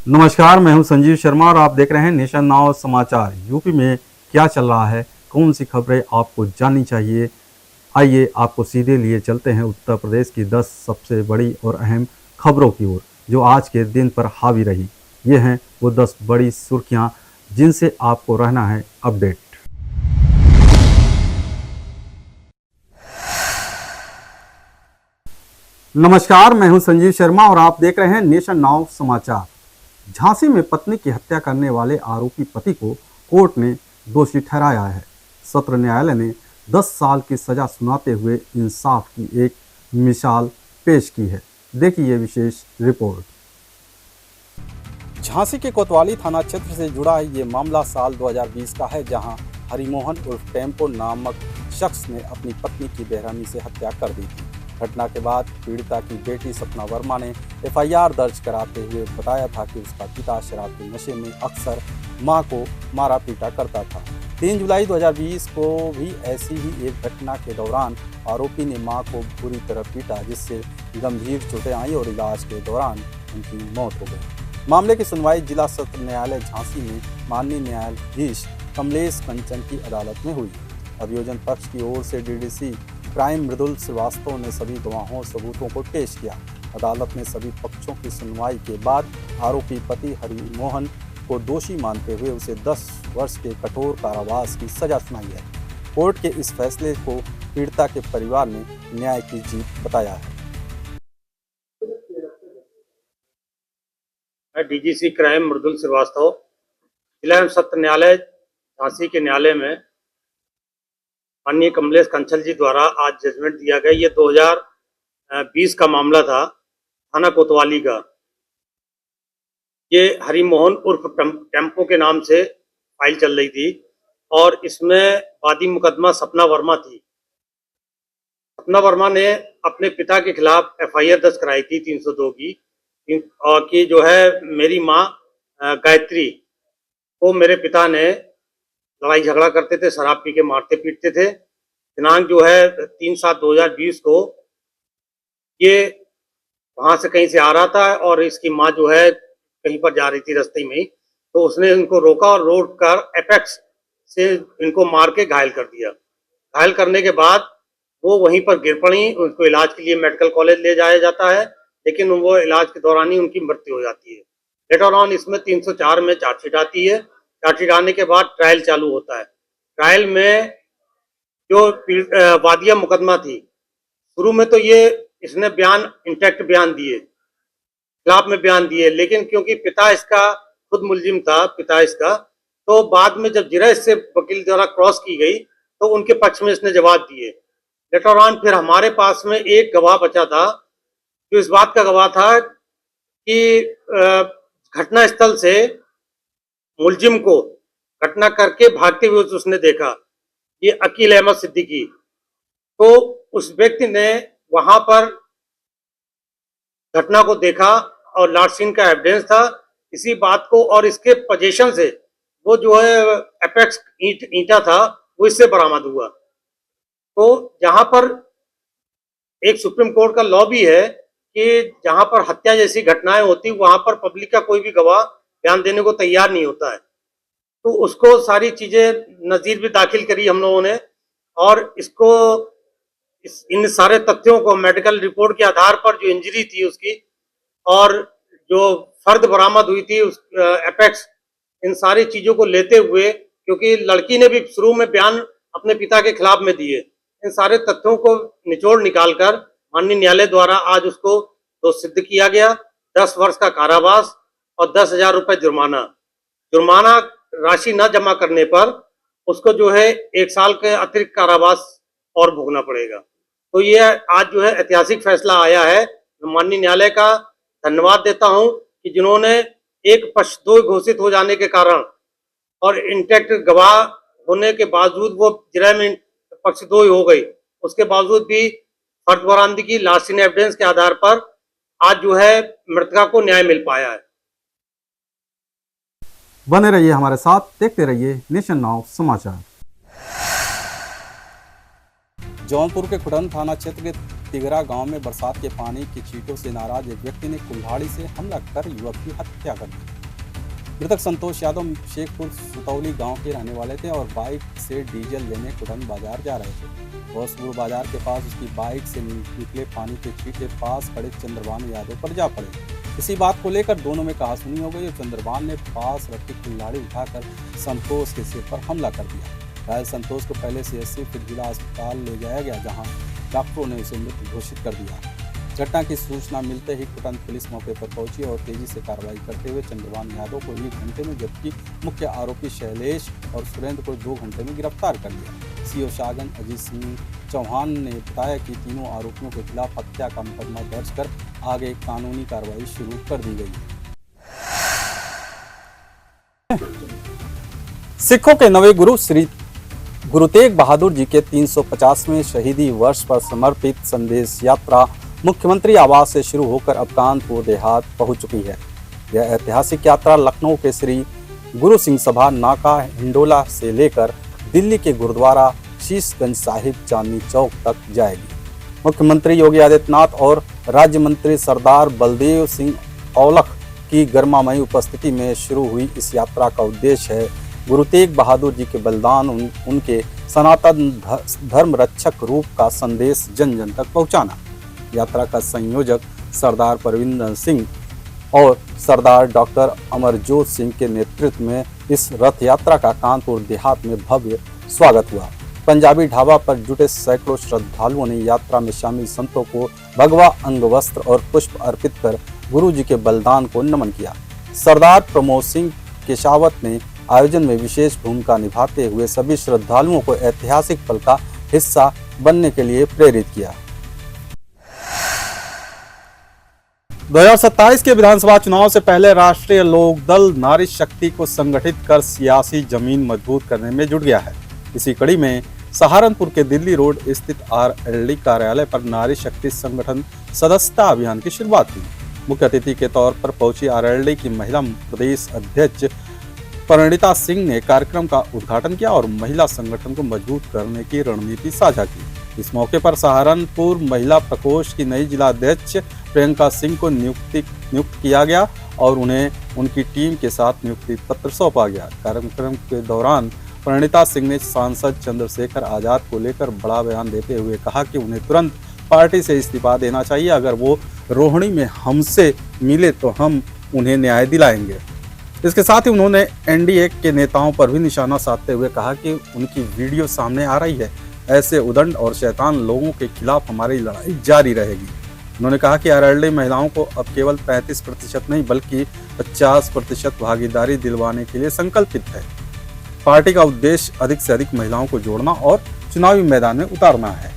नमस्कार, मैं हूं संजीव शर्मा और आप देख रहे हैं नेशन नाउ समाचार। यूपी में क्या चल रहा है, कौन सी खबरें आपको जाननी चाहिए, आइए आपको सीधे लिए चलते हैं उत्तर प्रदेश की 10 सबसे बड़ी और अहम खबरों की ओर जो आज के दिन पर हावी रही। ये हैं वो 10 बड़ी सुर्खियां जिनसे आपको रहना है अपडेट। नमस्कार, मैं हूं संजीव शर्मा और आप देख रहे हैं नेशन नाउ समाचार। झांसी में पत्नी की हत्या करने वाले आरोपी पति को कोर्ट ने दोषी ठहराया है। सत्र न्यायालय ने 10 साल की सजा सुनाते हुए इंसाफ की एक मिसाल पेश की है। देखिए ये विशेष रिपोर्ट। झांसी के कोतवाली थाना क्षेत्र से जुड़ा ये मामला साल 2020 का है, जहां हरिमोहन उर्फ टेम्पो नामक शख्स ने अपनी पत्नी की बेरहमी से हत्या कर दी थी। घटना के बाद पीड़िता की बेटी सपना वर्मा ने एफआईआर दर्ज कराते हुए बताया था कि उसका पिता शराब के नशे में अक्सर मां को मारा पीटा करता था। 3 जुलाई 2020 को भी ऐसी ही एक घटना के दौरान आरोपी ने मां को बुरी तरह पीटा, जिससे गंभीर चोटें आई और इलाज के दौरान उनकी मौत हो गई। मामले की सुनवाई जिला सत्र न्यायालय झांसी में माननीय न्यायाधीश कमलेश कंचन की अदालत में हुई। अभियोजन पक्ष की ओर से डीडीसी क्राइम मृदुल श्रीवास्तव ने सभी गवाहों और सबूतों को पेश किया। अदालत ने सभी पक्षों की सुनवाई के बाद आरोपी पति हरिमोहन को दोषी मानते हुए उसे 10 वर्ष के कठोर कारावास की सजा सुनाई है। कोर्ट के इस फैसले को पीड़िता के परिवार ने न्याय की जीत बताया है। मैं डीजीसी क्राइम मृदुल श्रीवास्तव, जिला एवं सत्र न्यायालय झांसी के न्यायालय में माननीय कमलेश कंचल जी द्वारा आज जजमेंट दिया गया। ये 2020 का मामला था, थाना कोतवाली का। ये हरिमोहन उर्फ टेम्पो के नाम से फाइल चल रही थी और इसमें वादी मुकदमा सपना वर्मा थी। सपना वर्मा ने अपने पिता के खिलाफ एफआईआर दर्ज कराई थी 302 की, और कि जो है मेरी माँ गायत्री को मेरे पिता ने लड़ाई झगड़ा करते थे, शराब पी के मारते पीटते थे। दिनांक जो है 3/7/2020 को ये वहां से कहीं से आ रहा था और इसकी माँ जो है कहीं पर जा रही थी रास्ते में ही, तो उसने इनको रोका और रोक कर एपेक्स से इनको मार के घायल कर दिया। घायल करने के बाद वो वहीं पर गिर पड़ी। उनको इलाज के लिए मेडिकल कॉलेज ले जाया जाता है, लेकिन वो इलाज के दौरान ही उनकी मृत्यु हो जाती है। लेटर ऑन इसमें 304 में चार्जशीट आती है। चार्जशीट आने के बाद ट्रायल चालू होता है। ट्रायल में जो वादिया मुकदमा थी, शुरू में तो ये इसने बयान इंटैक्ट बयान दिए, खिलाफ में बयान दिए, लेकिन क्योंकि पिता इसका खुद मुलजिम था, पिता इसका, तो बाद में जब जिरह इससे वकील द्वारा क्रॉस की गई तो उनके पक्ष में इसने जवाब दिए। लेटर ऑन फिर हमारे पास में एक गवाह बचा था जो इस बात का गवाह था कि घटना स्थल से मुलजिम को घटना करके भागते हुए उसने देखा, ये अकील अहमद सिद्दीकी। तो उस व्यक्ति ने वहां पर घटना को देखा और लार्सिन का एविडेंस था इसी बात को, और इसके पोजीशन से वो जो है एपेक्स ईंटा था वो इससे बरामद हुआ। तो जहां पर एक सुप्रीम कोर्ट का लॉ भी है कि जहां पर हत्या जैसी घटनाएं होती वहां पर पब्लिक का कोई भी गवाह बयान देने को तैयार नहीं होता है, तो उसको सारी चीजें नजीर भी दाखिल करी हम लोगों ने, और इसको इन सारे तथ्यों को मेडिकल रिपोर्ट के आधार पर जो इंजरी थी उसकी और जो फर्द बरामद हुई थी उस एपेक्स, इन सारी चीजों को लेते हुए, क्योंकि लड़की ने भी शुरू में बयान अपने पिता के खिलाफ में दिए, इन सारे तथ्यों को निचोड़ निकालकर माननीय न्यायालय द्वारा आज उसको दोष सिद्ध किया गया। 10 वर्ष का कारावास और 10,000 रुपए जुर्माना राशि न जमा करने पर उसको जो है 1 साल के अतिरिक्त कारावास और भोगना पड़ेगा। तो ये आज जो है ऐतिहासिक फैसला आया है। मैं माननीय न्यायालय का धन्यवाद देता हूं कि जिन्होंने एक पक्षदोष घोषित हो जाने के कारण और इंटैक्ट गवाह होने के बावजूद वो जिरह में पक्षदोष हो गई, उसके बावजूद भी फर्द बरामदगी लार्सिन एविडेंस के आधार पर आज जो है मृतका को न्याय मिल पाया है। बने रहिए हमारे साथ, देखते रहिए नेशन नाउ समाचार। जौनपुर के खुटन थाना क्षेत्र के तिगरा गांव में बरसात के पानी की छींटों से नाराज एक व्यक्ति ने कुल्हाड़ी से हमला कर युवक की हत्या कर दी। मृतक संतोष यादव शेखपुर सुतौली गांव के रहने वाले थे और बाइक से डीजल लेने कुटन बाजार जा रहे थे। घोसपुर बाजार के पास उसकी बाइक से निकले पानी के छींटे पास खड़े चंद्रभान यादव पर जा पड़े। इसी बात को लेकर दोनों में कहासुनी हो गई और चंद्रभान ने पास रखी कुल्हाड़ी उठाकर संतोष के सिर पर हमला कर दिया। घायल संतोष को पहले CHC फिर जिला अस्पताल ले जाया गया, जहां डॉक्टरों ने उसे मृत घोषित कर दिया। घटना की सूचना मिलते ही तुरंत पुलिस मौके पर पहुंची और तेजी से कार्रवाई करते हुए चंद्रभान यादव को 1 घंटे में, जबकि मुख्य आरोपी शैलेश और सुरेंद्र को 2 घंटे में गिरफ्तार कर लिया। CO शागन अजीत सिंह चौहान ने बताया कि तीनों आरोपियों के खिलाफ हत्या का मुकदमा दर्ज कर आगे कानूनी कार्रवाई शुरू कर दी गई। सिखों के नवे गुरु श्री गुरु तेग बहादुर जी के 350वें शहीदी वर्ष पर समर्पित संदेश यात्रा मुख्यमंत्री आवास से शुरू होकर अब कानपुर देहात पहुंच चुकी है। यह ऐतिहासिक यात्रा लखनऊ के श्री गुरु सिंह सभा नाका हिंडोला से लेकर दिल्ली के गुरुद्वारा शीशगंज साहिब चांदनी चौक तक जाएगी। मुख्यमंत्री योगी आदित्यनाथ और राज्य मंत्री सरदार बलदेव सिंह औलख की गर्मामयी उपस्थिति में शुरू हुई इस यात्रा का उद्देश्य है गुरु तेग बहादुर जी के बलिदान, उनके सनातन धर्म रक्षक रूप का संदेश जन जन तक पहुंचाना। यात्रा का संयोजक सरदार परविंदर सिंह और सरदार डॉक्टर अमरजोत सिंह के नेतृत्व में इस रथ यात्रा का कानपुर देहात में भव्य स्वागत हुआ। पंजाबी ढाबा पर जुटे सैकड़ों श्रद्धालुओं ने यात्रा में शामिल संतों को भगवा अंग वस्त्र और पुष्प अर्पित कर गुरु जी के बलिदान को नमन किया। सरदार प्रमोद सिंह केशावत ने आयोजन में विशेष भूमिका निभाते हुए सभी श्रद्धालुओं को ऐतिहासिक पल का हिस्सा बनने के लिए प्रेरित किया। 2027 के विधानसभा चुनाव से पहले राष्ट्रीय लोकदल नारी शक्ति को संगठित कर सियासी जमीन मजबूत करने में जुट गया है। इसी कड़ी में सहारनपुर के दिल्ली रोड स्थित RLD कार्यालय पर नारी शक्ति संगठन सदस्यता अभियान की शुरुआत हुई। मुख्य अतिथि के तौर पर पहुंची RLD की महिला प्रदेश अध्यक्ष परिणीता सिंह ने कार्यक्रम का उद्घाटन किया और महिला संगठन को मजबूत करने की रणनीति साझा की। इस मौके पर सहारनपुर महिला प्रकोष्ठ की नई जिला अध्यक्ष प्रियंका सिंह को नियुक्त किया गया और उन्हें उनकी टीम के साथ नियुक्ति पत्र सौंपा गया। कार्यक्रम के दौरान परिणीता सिंह ने सांसद चंद्रशेखर आजाद को लेकर बड़ा बयान देते हुए कहा कि उन्हें तुरंत पार्टी से इस्तीफा देना चाहिए। अगर वो रोहिणी में हमसे मिले तो हम उन्हें न्याय दिलाएंगे। इसके साथ ही उन्होंने NDA के नेताओं पर भी निशाना साधते हुए कहा कि उनकी वीडियो सामने आ रही है, ऐसे उदंड और शैतान लोगों के खिलाफ हमारी लड़ाई जारी रहेगी। उन्होंने कहा कि RLD महिलाओं को अब केवल 35% नहीं बल्कि 50% भागीदारी दिलवाने के लिए संकल्पित है। पार्टी का उद्देश्य अधिक से अधिक महिलाओं को जोड़ना और चुनावी मैदान में उतारना है।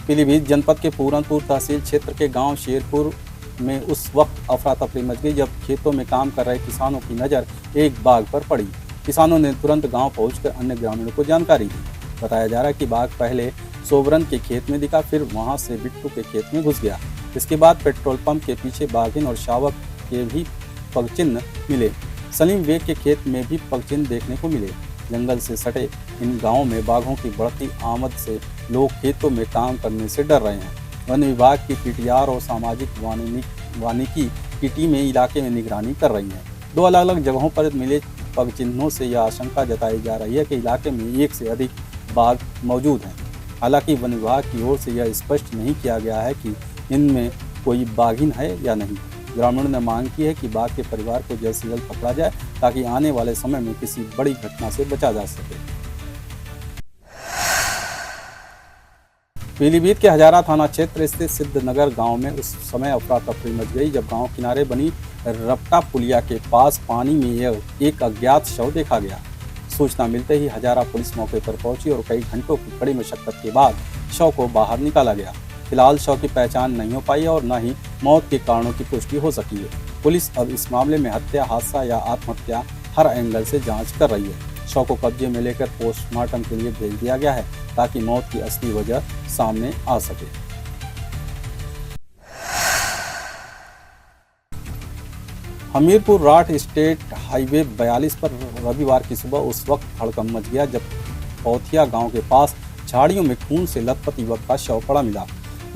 पीलीभीत जनपद के पूरनपुर तहसील क्षेत्र के गांव शेरपुर में उस वक्त अफरा तफरी मच गई जब खेतों में काम कर रहे किसानों की नज़र एक बाघ पर पड़ी। किसानों ने तुरंत गांव पहुंचकर अन्य ग्रामीणों को जानकारी दी। बताया जा रहा है कि बाघ पहले सोबरन के खेत में दिखा, फिर वहां से बिट्टू के खेत में घुस गया। इसके बाद पेट्रोल पंप के पीछे बाघिन और शावक के भी पगचिन्ह मिले। सलीम बेग के खेत में भी पगचिन्ह देखने को मिले। जंगल से सटे इन गाँवों में बाघों की बढ़ती आमद से लोग खेतों में काम करने से डर रहे हैं। वन विभाग की PTR और सामाजिक वानिकी की टीमें इलाके में निगरानी कर रही हैं। 2 अलग अलग जगहों पर मिले पगचिन्हों से यह आशंका जताई जा रही है कि इलाके में 1 से अधिक बाघ मौजूद हैं। हालांकि वन विभाग की ओर से यह स्पष्ट नहीं किया गया है कि इनमें कोई बाघिन है या नहीं। ग्रामीणों ने मांग की है कि बाघ के परिवार को जल्द से जल्द पकड़ा जाए ताकि आने वाले समय में किसी बड़ी घटना से बचा जा सके। पीलीभीत के हजारा थाना क्षेत्र स्थित सिद्धनगर गांव में उस समय अफरा तफरी मच गई जब गांव किनारे बनी रपटा पुलिया के पास पानी में एक अज्ञात शव देखा गया। सूचना मिलते ही हजारा पुलिस मौके पर पहुंची और कई घंटों की कड़ी मशक्कत के बाद शव को बाहर निकाला गया। फिलहाल शव की पहचान नहीं हो पाई और न ही मौत के कारणों की पुष्टि हो सकी है। पुलिस अब इस मामले में हत्या, हादसा या आत्महत्या हर एंगल से जांच कर रही है। शव को कब्जे में लेकर पोस्टमार्टम के लिए भेज दिया गया है ताकि मौत की असली वजह सामने आ सके। हमीरपुर राठ स्टेट हाईवे 42 पर रविवार की सुबह उस वक्त हड़कंप मच गया जब पौथिया गांव के पास झाड़ियों में खून से लथपथ युवक का शव पड़ा मिला।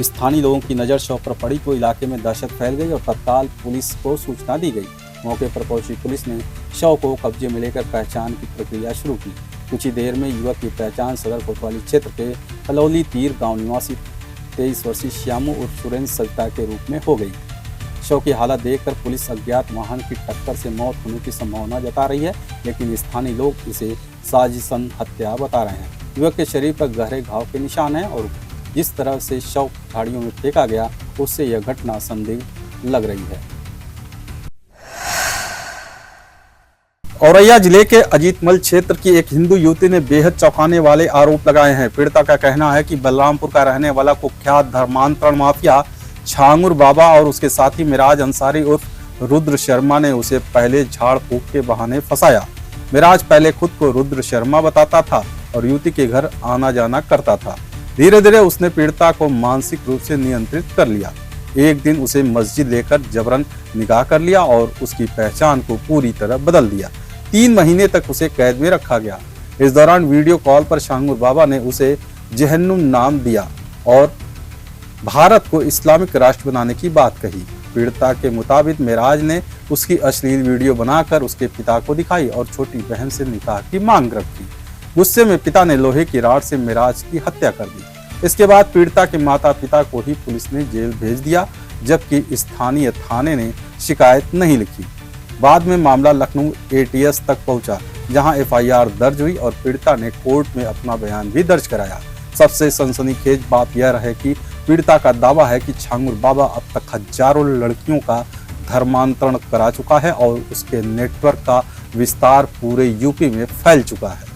स्थानीय लोगों की नज़र शव पर पड़ी तो इलाके में दहशत फैल गई और तत्काल पुलिस को सूचना दी गई। मौके पर पहुंची पुलिस ने शव को कब्जे में लेकर पहचान की प्रक्रिया शुरू की। कुछ ही देर में युवक की पहचान सदर कोतवाली क्षेत्र के हलौली तीर गांव निवासी 23 वर्षीय श्यामू उर्फ सुरेंद्र सविता के रूप में हो गई। शव की हालत देखकर पुलिस अज्ञात वाहन की टक्कर से मौत होने की संभावना जता रही है, लेकिन स्थानीय लोग इसे साजिशन हत्या बता रहे हैं। युवक के शरीर पर गहरे घाव के निशान हैं और जिस तरह से शव झाड़ियों में फेंका गया उससे यह घटना संदिग्ध लग रही है। औरैया जिले के अजीतमल क्षेत्र की एक हिंदू युवती ने बेहद चौंकाने वाले आरोप लगाए हैं। पीड़िता का कहना है कि बलरामपुर का रहने वाला कुख्यात धर्मांतरण माफिया छांगुर बाबा और उसके साथी मिराज अंसारी उर्फ रुद्र शर्मा ने उसे पहले झाड़ फूक के बहाने फंसाया। मिराज पहले खुद को रुद्र शर्मा बताता था और युवती के घर आना जाना करता था। धीरे धीरे उसने पीड़िता को मानसिक रूप से नियंत्रित कर लिया। एक दिन उसे मस्जिद लेकर जबरन निकाह कर लिया और उसकी पहचान को पूरी तरह बदल दिया। 3 महीने तक उसे कैद में रखा गया। इस दौरान वीडियो कॉल पर छांगुर बाबा ने उसे जहन्नुम नाम दिया और भारत को इस्लामिक राष्ट्र बनाने की बात कही। पीड़िता के मुताबिक मिराज ने उसकी अश्लील वीडियो बनाकर उसके पिता को दिखाई और छोटी बहन से निकाह की मांग रखी। गुस्से में पिता ने लोहे की राड से मिराज की हत्या कर दी। इसके बाद पीड़िता के माता पिता को ही पुलिस ने जेल भेज दिया, जबकि स्थानीय थाने ने शिकायत नहीं लिखी। बाद में मामला लखनऊ ATS तक पहुंचा, जहां FIR दर्ज हुई और पीड़िता ने कोर्ट में अपना बयान भी दर्ज कराया। सबसे सनसनीखेज बात यह है कि पीड़िता का दावा है कि छांगुर बाबा अब तक हजारों लड़कियों का धर्मांतरण करा चुका है और उसके नेटवर्क का विस्तार पूरे यूपी में फैल चुका है।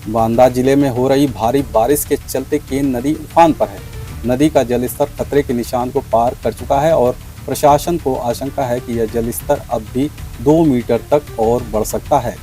बांदा जिले में हो रही भारी बारिश के चलते केन नदी उफान पर है। नदी का जलस्तर खतरे के निशान को पार कर चुका है और प्रशासन को आशंका है कि यह जलस्तर अब भी 2 मीटर तक और बढ़ सकता है।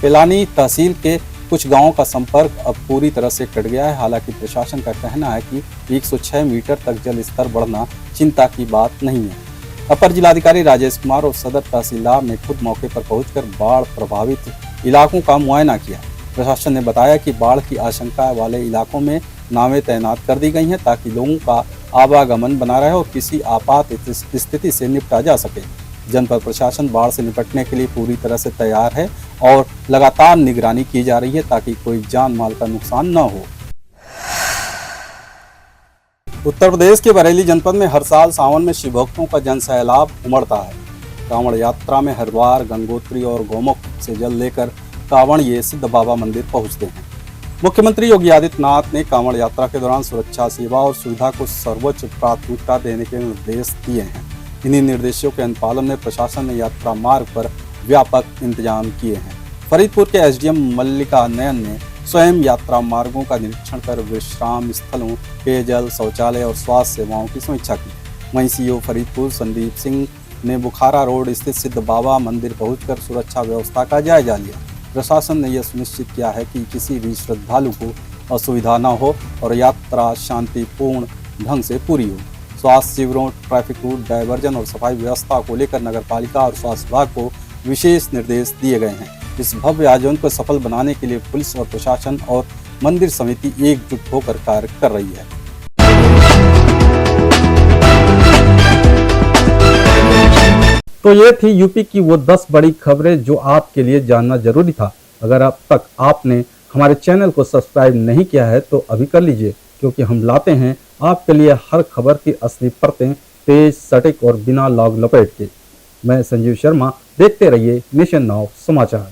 पिलानी तहसील के कुछ गांवों का संपर्क अब पूरी तरह से कट गया है। हालांकि प्रशासन का कहना है कि 106 मीटर तक जल स्तर बढ़ना चिंता की बात नहीं है। अपर जिलाधिकारी राजेश कुमार और सदर तहसीलदार ने खुद मौके पर पहुंचकर बाढ़ प्रभावित इलाकों का मुआयना किया। प्रशासन ने बताया कि बाढ़ की आशंका वाले इलाकों में नावें तैनात कर दी गई हैं ताकि लोगों का आवागमन बना रहे और किसी आपात स्थिति से निपटा जा सके। जनपद प्रशासन बाढ़ से निपटने के लिए पूरी तरह से तैयार है और लगातार निगरानी की जा रही है ताकि कोई जान माल का नुकसान न हो। उत्तर प्रदेश के बरेली जनपद में हर साल सावन में शिव भक्तों का जन सैलाब उमड़ता है। कांवड़ यात्रा में हरिद्वार, गंगोत्री और गौमुख से जल लेकर कांवड़ ये सिद्ध बाबा मंदिर पहुंचते हैं। मुख्यमंत्री योगी आदित्यनाथ ने कांवड़ यात्रा के दौरान सुरक्षा, सेवा और सुविधा को सर्वोच्च प्राथमिकता देने के निर्देश दिए हैं। इन्हीं निर्देशों के अनुपालन में प्रशासन ने यात्रा मार्ग पर व्यापक इंतजाम किए हैं। फरीदपुर के SDM मल्लिका नयन ने स्वयं यात्रा मार्गों का निरीक्षण कर विश्राम स्थलों, पेयजल, शौचालय और स्वास्थ्य सेवाओं की समीक्षा की। वहीं CO फरीदपुर संदीप सिंह ने बुखारा रोड स्थित सिद्ध बाबा मंदिर पहुंचकर सुरक्षा व्यवस्था का जायजा लिया। प्रशासन ने यह सुनिश्चित किया है कि किसी भी श्रद्धालु को असुविधा न हो और यात्रा शांतिपूर्ण ढंग से पूरी हो। स्वास्थ्य शिविरों, ट्रैफिक रूट डायवर्जन और सफाई व्यवस्था को लेकर नगरपालिका और स्वास्थ्य विभाग को विशेष निर्देश दिए गए हैं। इस भव्य आयोजन को सफल बनाने के लिए पुलिस और प्रशासन और मंदिर समिति एकजुट होकर कार्य कर रही है। तो ये थी यूपी की वो 10 बड़ी खबरें जो आपके लिए जानना जरूरी था। अगर अब तक आपने हमारे चैनल को सब्सक्राइब नहीं किया है तो अभी कर लीजिए, क्योंकि हम लाते हैं आपके लिए हर खबर की असली परतें तेज, सटीक और बिना लॉग लपेट के। मैं संजीव शर्मा, देखते रहिए नेशन नाउ समाचार।